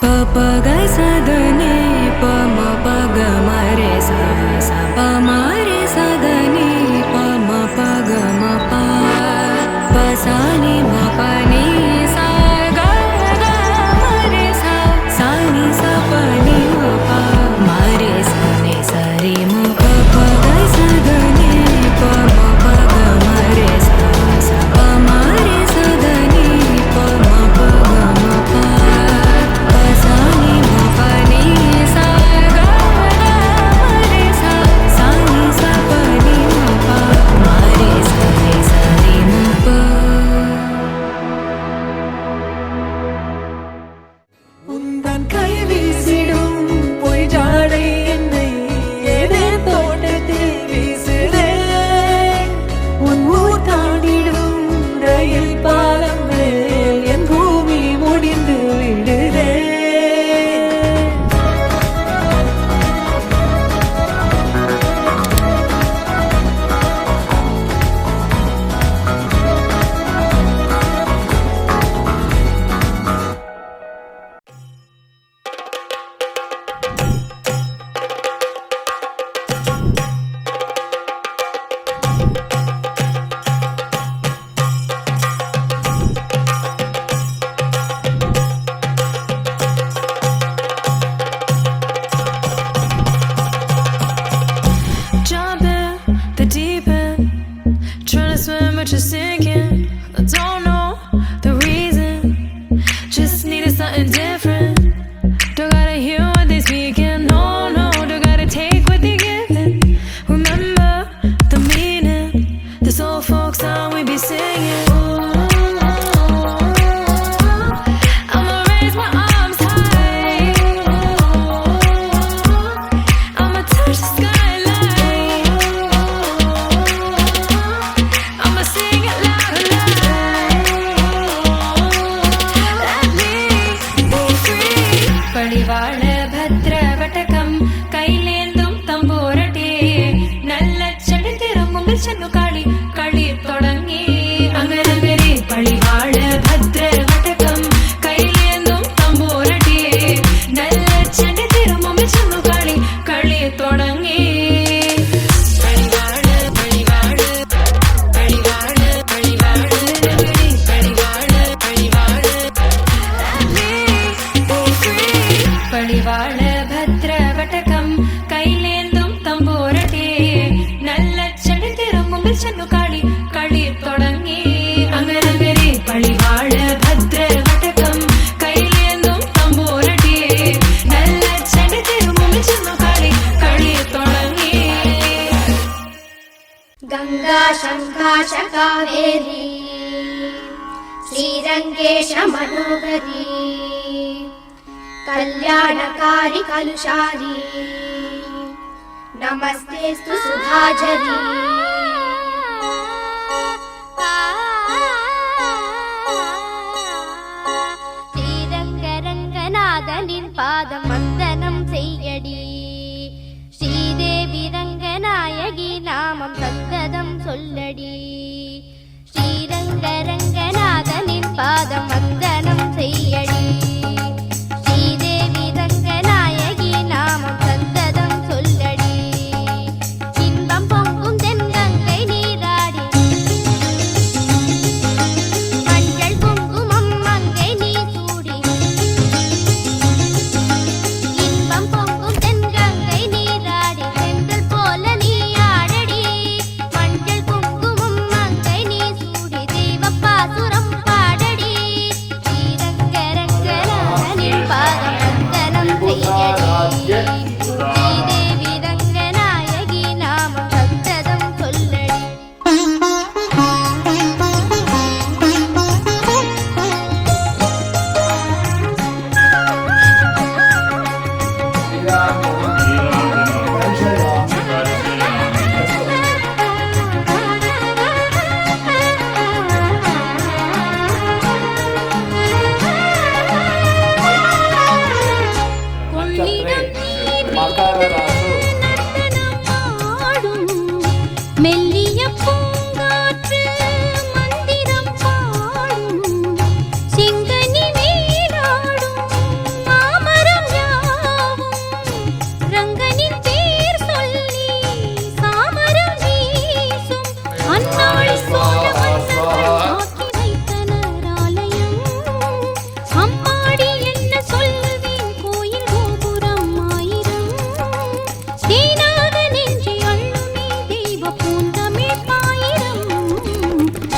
Papagai sadani pama paga mare sa sa pamare sadani pama paga mapa pasani mapani sa ga ga mare sa sani sa pani mapa mare sa ne sari ma papagai sadani pama paga mare sa sa pamare sadani pama paga mapa pasani mapani sa ga ga mare sa sani sa pani mapa mare sa ne sari mapa உந்தன் கை வீசிடும் பொய் ஜாடை என்னை ஏதே தோட்டத்தில் வீசுதே உன் ஊர் தாண்டிடும் ரயில் பாலம் மேல் என் பூமி முடிந்து விடுதே Jump in the deep end, trying to swim but you're sinking. I don't know the reason, just needed something different. Don't gotta hear what they speaking, no, no, don't gotta take what they giving. Remember the meaning, this old folk song we be singing. I'ma raise my arms high, I'ma touch the skyline, I'ma sing it loud and loud. Let me be free. பழிவாழ பத்ர வட்டகம் கையிலேந்தும் தம்போரட்டே நல்ல செடி திரும்பும் சென்னு காளி களி தொடங்கி அங்கரங்கரே பழிவாழ பத்ர வட்டகம் கையிலேந்தும் தம்போரட்டே நல்ல செடி திரும்பும் சென்னு காளி களி தொடங்கி பழிவாழ பழிவாழ பழிவாழ பழிவாழ பழிவாழ பழிவாழ பழிவாழ பத்ர வட்டகம் கையிலேந்தும் தம்போரட்டே நல்ல செடி திரும்பும் சென்னு காளி களி தொடங்கி அங்கரங்கரே பழிவாழ பத்ர வட்டகம் கையிலேந்தும் தம்போரட்டே நல்ல செடி திரும்பும் சென்னு காளி களி தொடங்கி गंगा शंकाश कावेरी श्रीरंगेश मनोहरी कल्याणकारी कलुषारी नमस्तेस्तु सुधाझरी ஸ்ரீரங்கரங்கநாதனின் பாதம் வந்தனம் செய்யடி ஸ்ரீதேவி ரங்கநாயகி நாமம் சந்ததம் சொல்லடி ஸ்ரீரங்கரங்கநாதனின் பாதம் வந்தனம் செய்யடி ஸ்ரீதேவி ரங்கநாயகி நாமம் சந்ததம் சொல்லடி இன்பம் பொங்கும் தென்கங்கை நீராடி மஞ்சள் குங்குமம் மங்கை நீ சூடி இன்பம் பொங்கும் தென்கங்கை நீராடி செந்தல் போல நீ ஆடடி மஞ்சள் குங்குமம் மங்கை நீ சூடி தெய்வப்பாசுரம் பாடடி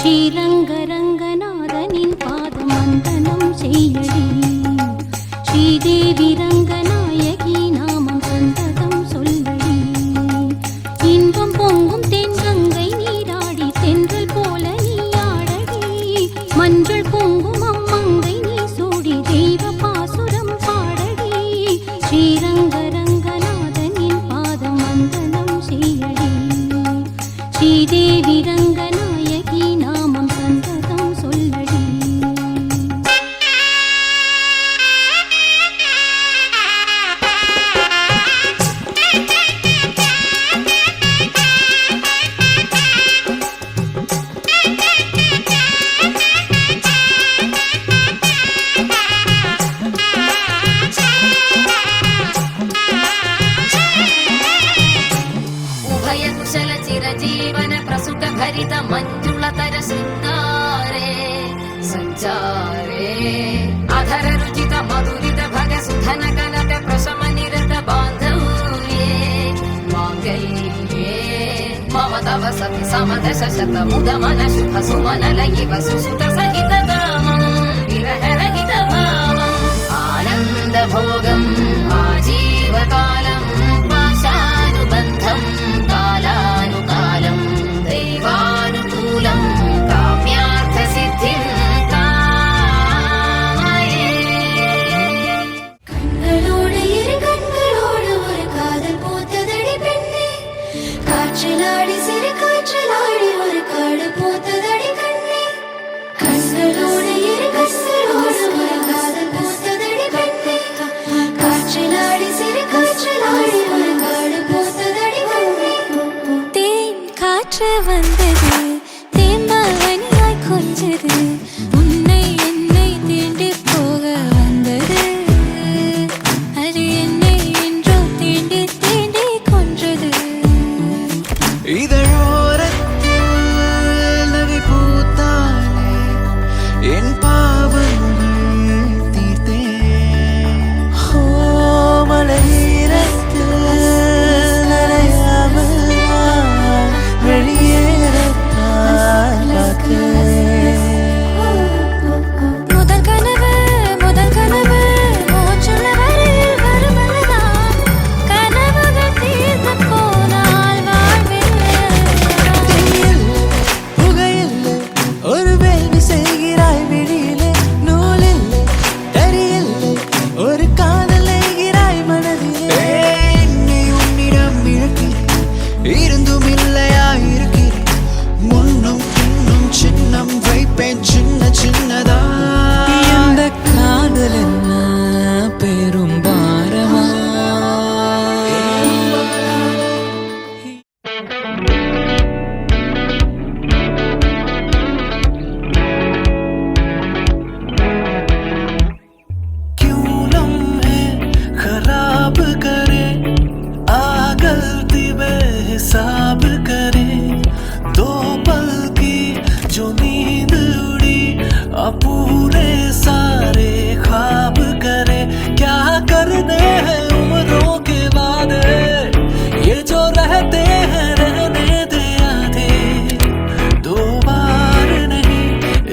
ஸ்ரீரங்கரங்கநாதனின் பாதம் வந்தனம் செய்யடி ஸ்ரீதேவி ரங்கநாயகி நாமம் சந்ததம் சொல்லடி இன்பம் பொங்கும் தென்கங்கை நீராடி தென்றல் போல நீ ஆடடி மஞ்சள் பொங்கும் அம்மங்கை நீ சூடி தெய்வ பாசுரம் பாடடி ஸ்ரீரங்கரங்கநாதனின் பாதம் வந்தனம் செய்யடி ஸ்ரீதேவி ரங்கநாயகி நாமம் சந்ததம் சொல்லடி उभयकुशल चिरजीवन प्रसुत भरित मञ्जुलतर शृङ्गारे सञ्चारे अधर रुचित मधुरित भग सुधन कनक प्रशम निरत बान्धव्ये माङ्गल्ये मम तव सति समदश शत मुद मन शुभ सुमन लयिव सुसुत सहित कामम् विरह रहित भावम् आनन्द भोगम् आजीवकालम् पाशानुबन्धम् कालानुकालं दैवानुकूलं काम्यार्थसिद्धिं कामये கண்களோடு இரு கண்களோடு ஒரு காதல் பூத்ததடி பெண்ணே காற்றிலாடி சிறு காற்றிலாடி ஒரு காடு பூத்ததடி கண்ணே கண்களோடு இரு கண்களோடு ஒரு காதல் பூத்ததடி பெண்ணே காற்றிலாடி சிறு காற்றிலாடி ஒரு காடு பூத்ததடி கண்ணே தேன் காற்று வந்தது தேம்பாவனியாய் கொஞ்சது உன்னை என்னை தீண்டி போக வந்தது அது என்னை என்றோ தீண்டி தீண்டி கொன்றது இதழோரத்தில் நகை பூத்தாளே என் பாவங்கள் தீர்த்தேன் மலையீரத்தில் நனையாமல் வெளியேறத்தான் பார்த்தேன் முதல் கனவு மூச்சுள்ள வரையில் வருமல்லதான் கனவுகள் தீர்ந்து போனால் வாழ்வில்லை புகையில்லை ஒரு வேள்வி செய்கிறாய் விழியிலே நூலில்லை தரியில்லை ஒரு காதல் எய்கிறாய் மனதிலே என்னை உன்னிடம் இழக்கிறேன் இருந்தும் இல்லையா இருக்கிறேன் முன்னும் பின்னும் சின்னம் வைப்பேன் சின்ன சின்னதா இந்த காதல் என்ன பெரும் பாரமா क्यों लम्हे खराब करे गलती बेहिसाब करे दो पल की जो नींद उड़ी पूरे सारे ख्वाब करे क्या करने हैं उम्रों के वादे ये जो रहते हैं रहने दे आधे दो बार नहीं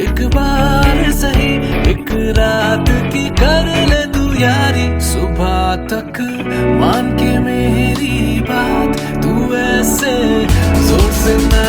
एक बार सही एक रात की कर ले तू यारी सुबह तक मान के मेरी बात तू ऐसे जोर से ना